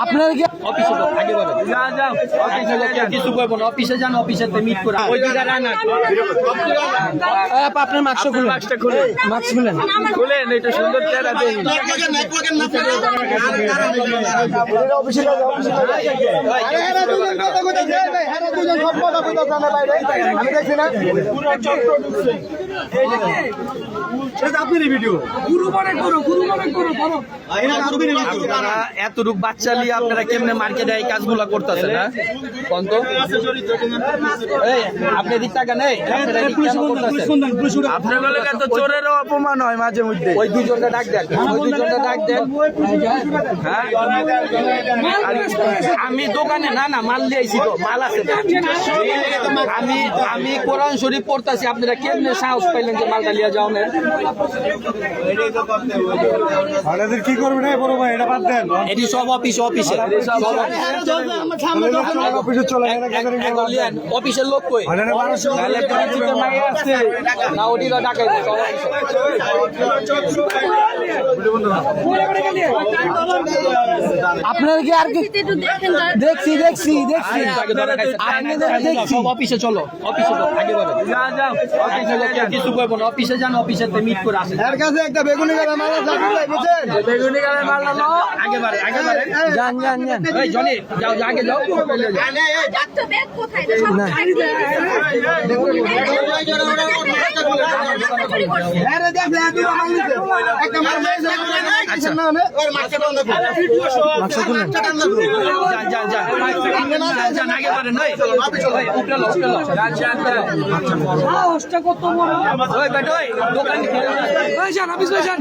আপনার কি অফিসে তো আগে বলে যাও কিছু করবো না, অফিসে যান, অফিসে মিট করে ওই দিকে রানা আপনার মাস্ক খুলেন, মাস্ক খুলেন, খুলেন, এটা সুন্দর চেহারা দেই। আমি দেখছি না এতটুক বাচ্চা নিয়ে আপনারা কেমনে মার্কেটে এই কাজগুলা করতেছেন না কন্ত আপনি দিক টাকা নেই আপনার তো চোরেরও অপমান হয় মাঝে মধ্যে। ওই দুজনটা ডাক দেন, ওই দুজনটা ডাক দেন। হ্যাঁ আমি দোকানে না মাল দিয়েছি তো, মাল আছে। আমি কোরআন শরীফ পড়তেছি, আপনারা কেমনে সাহস পাইলেন যে মালটা লিয়ে যাও না? কি করবেন বড় ভাই, এটা বাদ দেন। এটি সব অফিসে অফিসের লোক কই না ওটি ডাকাই আপনার কি আর কি দেখছি দেখছি দেখছি সব অফিসে চলো, অফিসে আগে বলে কিছু করবো না, অফিসে যান, অফিসে মিট করে আসেন। এর কাছে একটা বেগুনি গাড়া মারা যাবে, বুঝছেন? বেগুনি গাড়া মারলো না, আগে বাড়ে যান যান যান। এই জনি যাও, আগে যাও। ডাক্তার ব্যাগ কোথায়? না। আরে দেখ না তুই আমার নিতে একটা মার আচ্ছা না না ওর মাছটা বন্ধ কর, মাছটা খুলেন, যান আগে বাড়ে নয় উপরে লো সাহসটা কত বড়। ওই বেটা ওই দোকান ওই যান অফিস যান।